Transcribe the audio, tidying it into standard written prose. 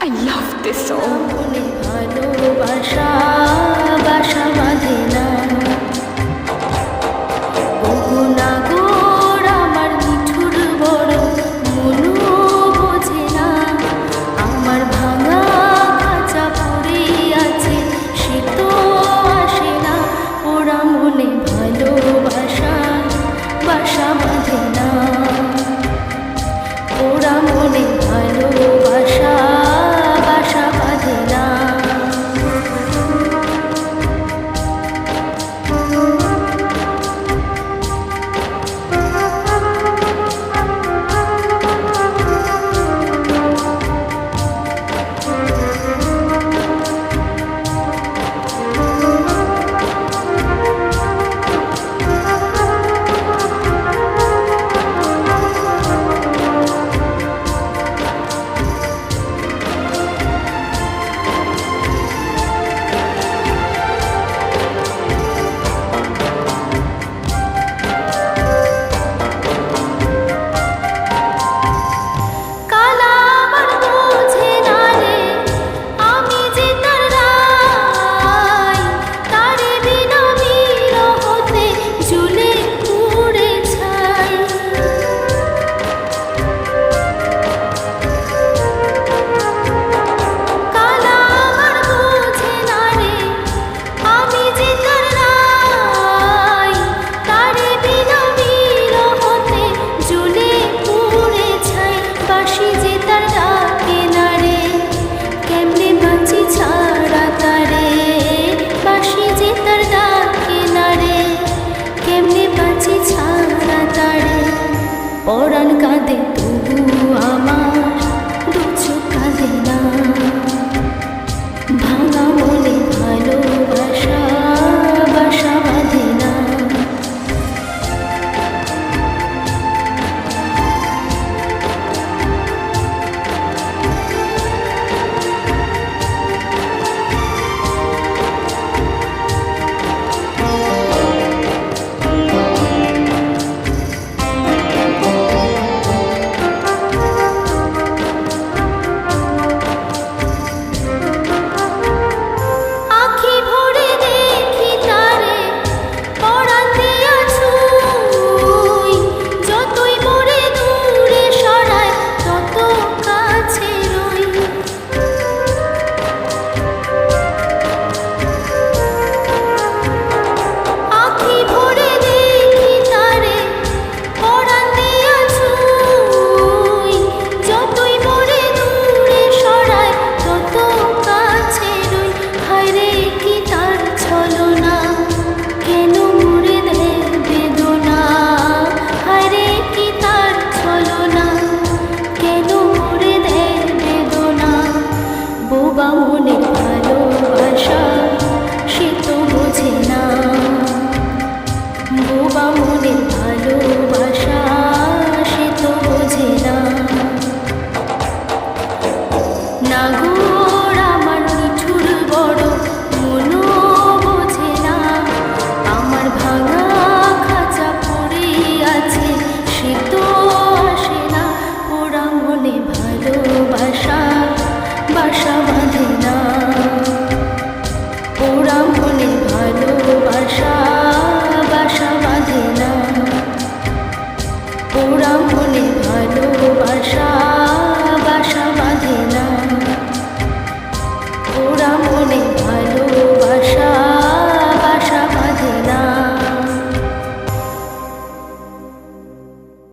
I love this song. ভালোবাসা বাসা বাঁধে না, ওগো নাগর আমার নিঠুর বড় মনও বোঝে না। আমার ভাঙা খাঁচা পড়ে আছে, সে তো আসে না। ওরা মনে ভালোবাসা বাসা বাঁধে না, ওরা মনে ভালোবাসা বাসা বাঁধে না। পরাণ কাঁদে তবু আমার দু চোখ কাঁদে না, ভাঙা মনে ভালোবাসা বাসা বাঁধে না। বোবা মনে ভালোবাসা সে তো বোঝে না, বোবা মনে